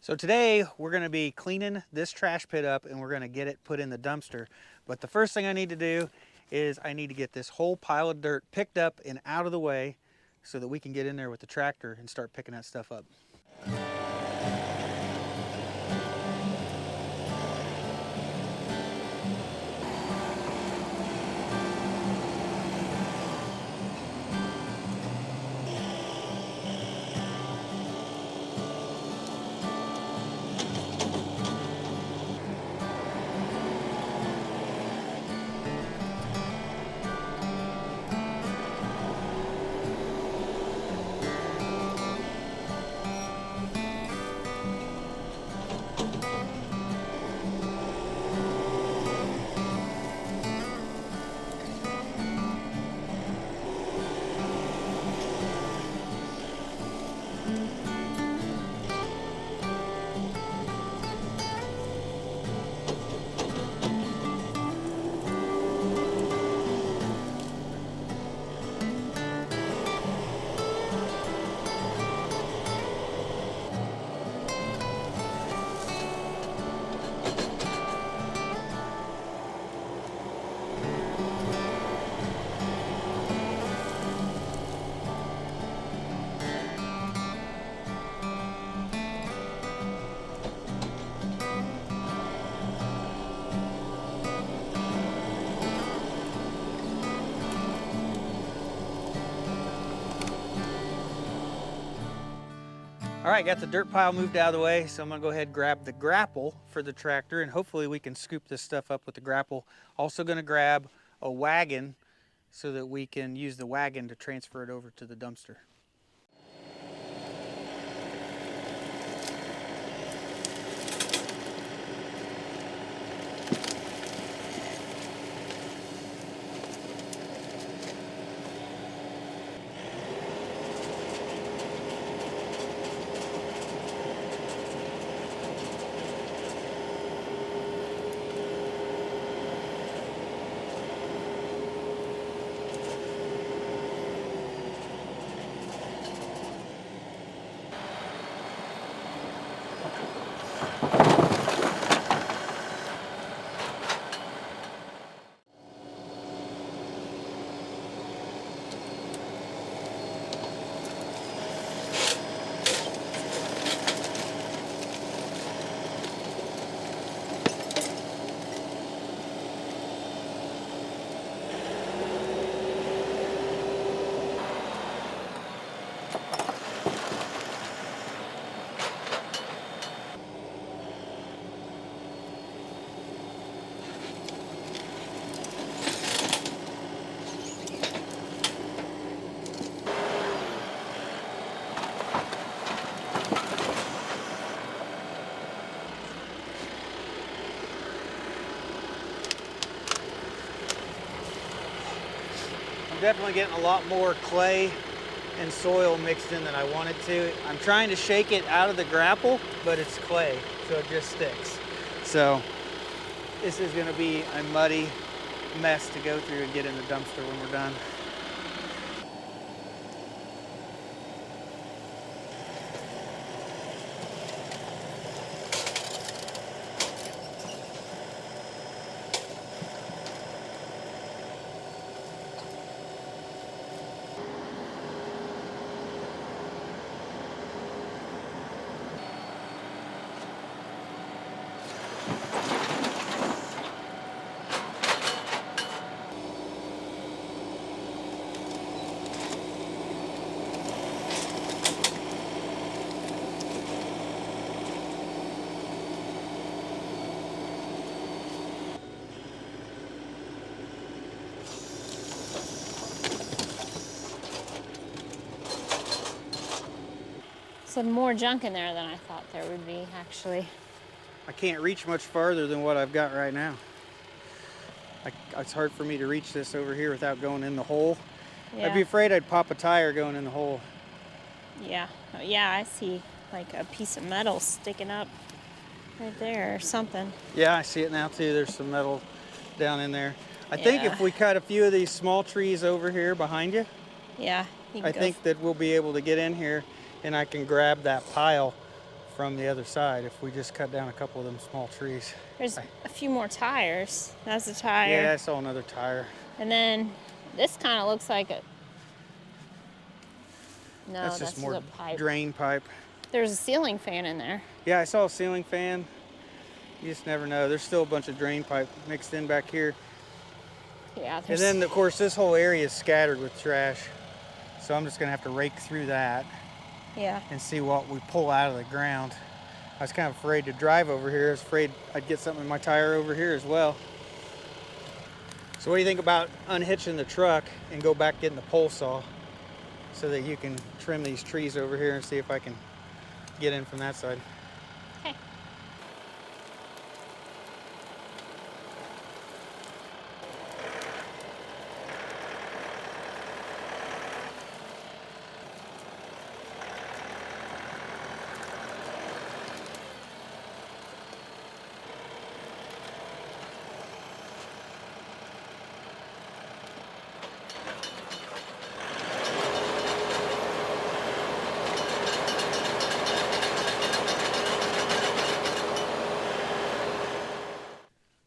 So today we're going to be cleaning this trash pit up and we're going to get it put in the dumpster. But the first thing I need to do is I need to get this whole pile of dirt picked up and out of the way so that we can get in there with the tractor and start picking that stuff up. All right, got the dirt pile moved out of the way, so I'm gonna go ahead and grab the grapple for the tractor and hopefully we can scoop this stuff up with the grapple. Also gonna grab a wagon so that we can use the wagon to transfer it over to the dumpster. I'm definitely getting a lot more clay and soil mixed in than I wanted to. I'm trying to shake it out of the grapple, but it's clay, so it just sticks. So this is gonna be a muddy mess to go through and get in the dumpster when we're done. Some more junk in there than I thought there would be, actually. I can't reach much farther than what I've got right now. It's hard for me to reach this over here without going in the hole. Yeah. I'd be afraid I'd pop a tire going in the hole. Yeah. Yeah, I see like a piece of metal sticking up right there or something. Yeah, I see it now too. There's some metal down in there. I think Yeah. if we cut a few of these small trees over here behind you, Yeah. I think that we'll be able to get in here and I can grab that pile from the other side if we just cut down a couple of them small trees. There's a few more tires. That's a tire. Yeah, I saw another tire. And then this kind of looks like a... No, That's just more a pipe. drain pipe. There's a ceiling fan in there. Yeah, I saw a ceiling fan. You just never know. There's still a bunch of drain pipe mixed in back here. Yeah. And then, of course, this whole area is scattered with trash. So I'm just going to have to rake through that. Yeah. And see what we pull out of the ground. I was kind of afraid to drive over here. I was afraid I'd get something in my tire over here as well. So what do you think about unhitching the truck and go back getting the pole saw so that you can trim these trees over here and see if I can get in from that side? Okay.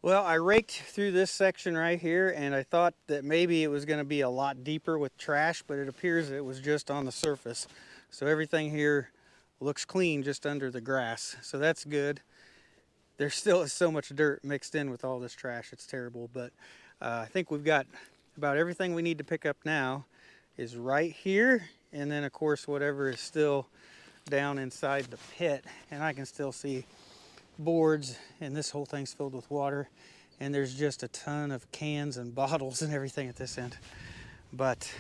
Well, I raked through this section right here and I thought that maybe it was going to be a lot deeper with trash, but it appears it was just on the surface. So everything here looks clean just under the grass. So that's good. There still is so much dirt mixed in with all this trash. It's terrible, but I think we've got about everything we need to pick up now is right here. And then of course, whatever is still down inside the pit, and I can still see boards, and this whole thing's filled with water, and there's just a ton of cans and bottles and everything at this end. But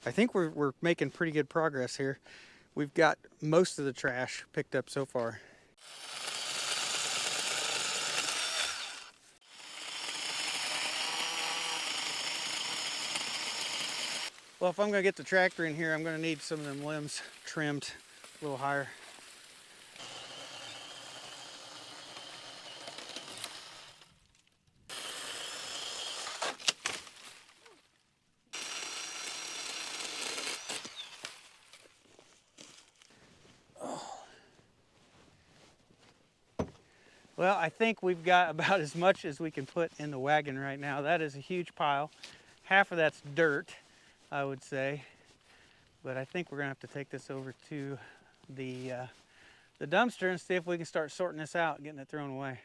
I think we're making pretty good progress here. We've got most of the trash picked up so far. Well, if I'm gonna get the tractor in here, I'm gonna need some of them limbs trimmed a little higher. Well, I think we've got about as much as we can put in the wagon right now. That is a huge pile. Half of that's dirt, I would say. But I think we're gonna have to take this over to the dumpster and see if we can start sorting this out and getting it thrown away.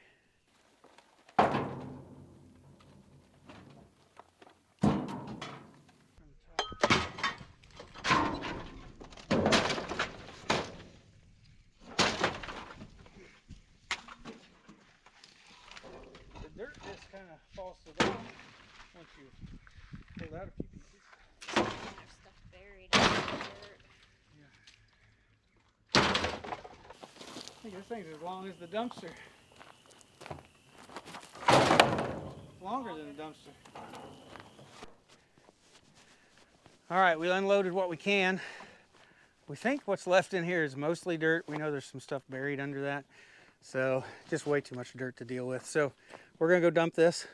The dirt just kind of falls to the bottom once you pull out a few pieces. There's stuff buried in the dirt. I think this thing's as long as the dumpster. Longer than the dumpster. All right, we unloaded what we can. We think what's left in here is mostly dirt. We know there's some stuff buried under that. So just way too much dirt to deal with. So we're gonna go dump this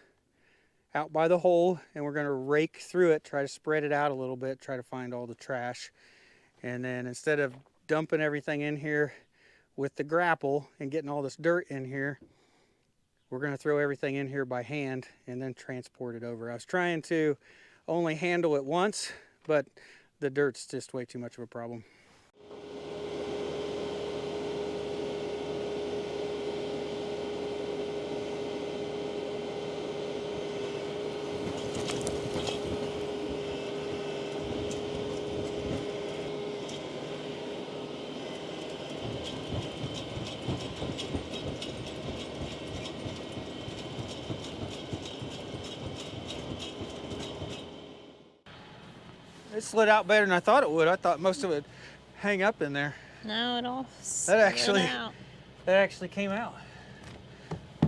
out by the hole and we're gonna rake through it, try to spread it out a little bit, try to find all the trash. And then instead of dumping everything in here with the grapple and getting all this dirt in here, we're gonna throw everything in here by hand and then transport it over. I was trying to only handle it once, but the dirt's just way too much of a problem. It slid out better than I thought it would. I thought most of it would hang up in there. No, it all That actually, out. that actually came out.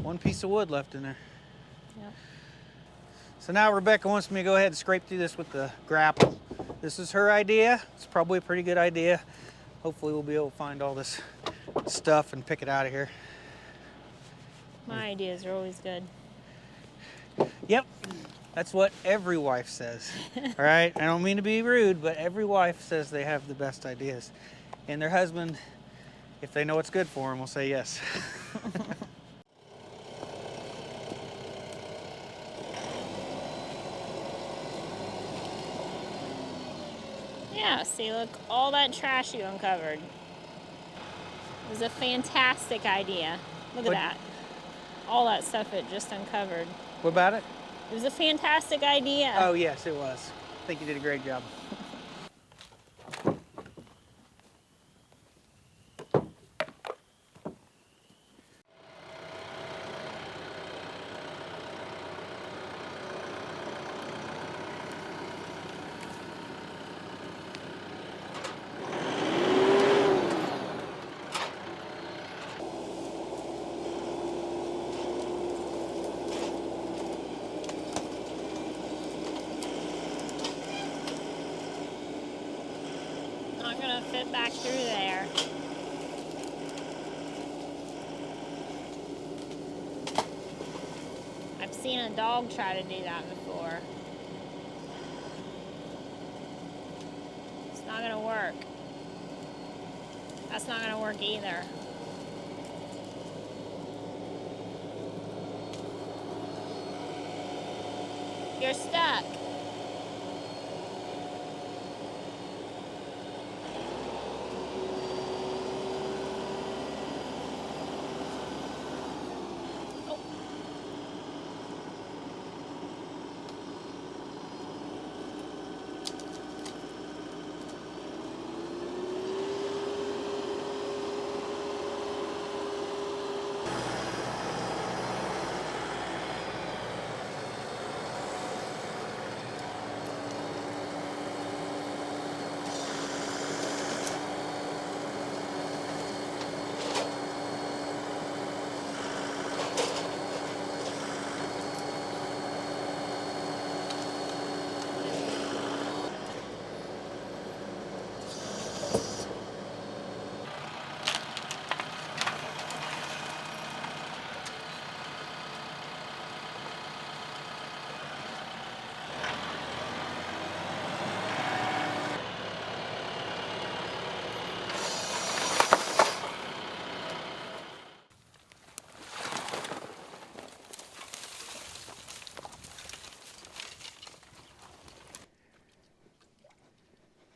One piece of wood left in there. Yep. So now Rebecca wants me to go ahead and scrape through this with the grapple. This is her idea. It's probably a pretty good idea. Hopefully we'll be able to find all this stuff and pick it out of here. My ideas are always good. Yep. That's what every wife says. All right, I don't mean to be rude, but every wife says they have the best ideas. And their husband If they know it's good for them, we'll say yes. Yeah, see, look, all that trash you uncovered. It was a fantastic idea. Look at that. All that stuff it just uncovered. What about it? It was a fantastic idea. Oh, yes, it was. I think you did a great job. Not gonna fit back through there. I've seen a dog try to do that before. It's not gonna work. That's not gonna work either. You're stuck.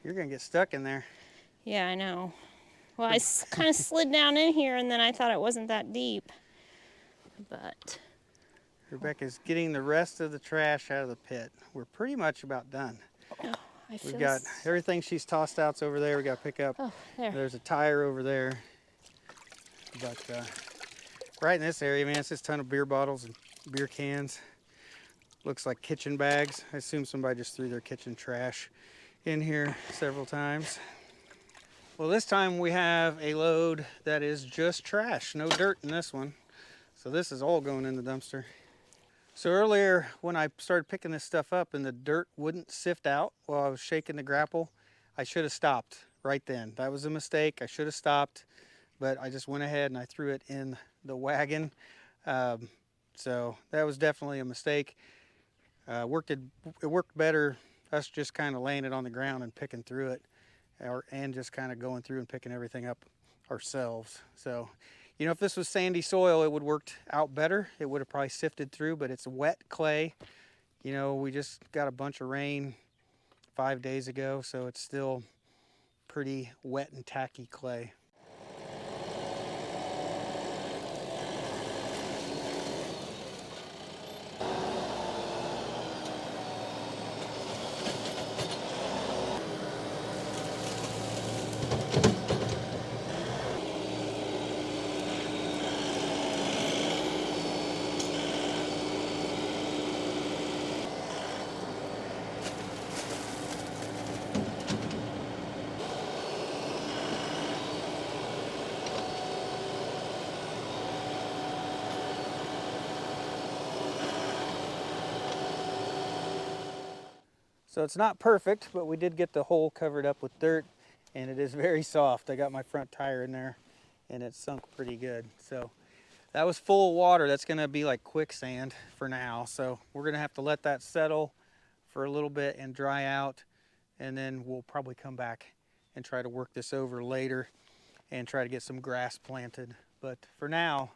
You're gonna get stuck in there. Yeah, I know. Well, I kind of slid down in here and then I thought it wasn't that deep. But Rebecca's getting the rest of the trash out of the pit. We're pretty much about done. oh, I feel We've got everything she's tossed out's over there. We got to pick up. Oh, there. There's a tire over there. But right in this area, man, it's just a ton of beer bottles and beer cans. Looks like kitchen bags. I assume somebody just threw their kitchen trash in here several times. Well, this time we have a load that is just trash. No dirt in this one. So this is all going in the dumpster. So earlier when I started picking this stuff up and the dirt wouldn't sift out while I was shaking the grapple, I should have stopped right then. That was a mistake. I should have stopped, but I just went ahead and I threw it in the wagon. So that was definitely a mistake. It worked better us just kind of laying it on the ground and picking through it, and just kind of going through and picking everything up ourselves. So, you know, if this was sandy soil, it would have worked out better. It would have probably sifted through, but it's wet clay. You know, we just got a bunch of rain 5 days ago, so it's still pretty wet and tacky clay. So it's not perfect, but we did get the hole covered up with dirt, and it is very soft. I got my front tire in there and it sunk pretty good. So that was full of water. That's gonna be like quicksand for now. So we're gonna have to let that settle for a little bit and dry out, and then we'll probably come back and try to work this over later. and try to get some grass planted. But for now,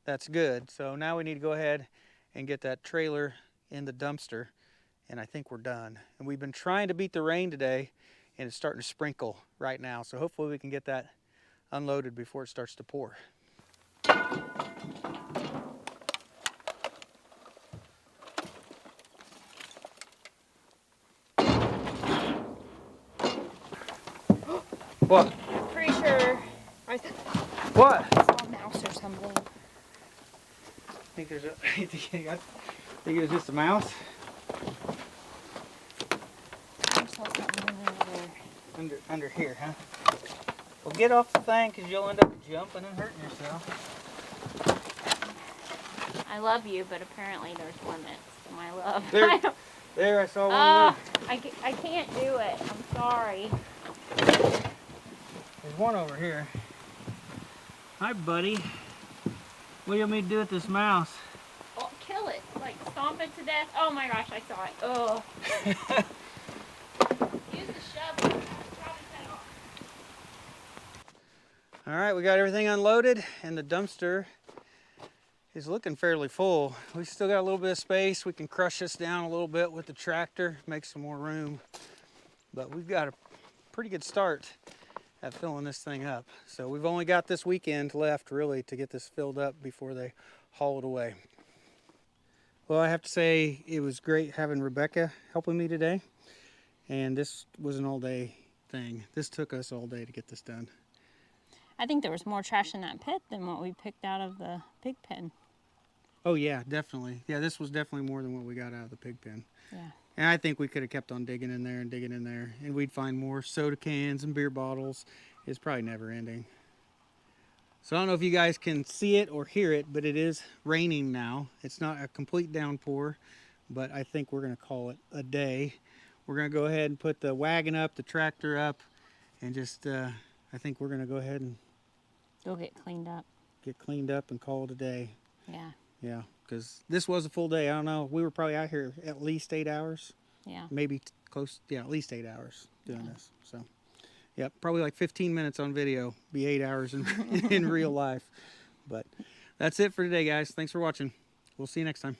that's good. So now we need to go ahead and get that trailer in the dumpster, and I think we're done. And we've been trying to beat the rain today, and it's starting to sprinkle right now. So hopefully we can get that unloaded before it starts to pour. What? Pretty sure I What? saw a mouse or something. I think there's a. I think it was just a mouse. I saw something over there. Under here, huh? Well, get off the thing, because you'll end up jumping and hurting yourself. I love you, but apparently there's limits to my love. There, I saw one. I can't do it. I'm sorry. There's one over here. Hi, buddy. What do you want me to do with this mouse? Oh, kill it. Like, stomp it to death. Oh my gosh, I saw it. Oh. Use the shovel. Probably cut it off. All right, we got everything unloaded, and the dumpster is looking fairly full. We still got a little bit of space. We can crush this down a little bit with the tractor, make some more room. But we've got a pretty good start at filling this thing up. So we've only got this weekend left, really, to get this filled up before they haul it away. Well, I have to say it was great having Rebecca helping me today. And this was an all-day thing. This took us all day to get this done. I think there was more trash in that pit than what we picked out of the pig pen. Oh yeah, definitely. Yeah, this was definitely more than what we got out of the pig pen. Yeah. And I think we could have kept on digging in there and digging in there, and we'd find more soda cans and beer bottles. It's probably never ending. So I don't know if you guys can see it or hear it, but it is raining now. It's not a complete downpour, but I think we're going to call it a day. We're going to go ahead and put the wagon up, the tractor up, and just, I think we're going to go ahead and Go get cleaned up. get cleaned up and call it a day. Yeah. Yeah, because this was a full day. I don't know. We were probably out here at least 8 hours. Yeah. Maybe close, yeah, at least 8 hours doing this. So, yeah, probably like 15 minutes on video, be 8 hours in real life. But that's it for today, guys. Thanks for watching. We'll see you next time.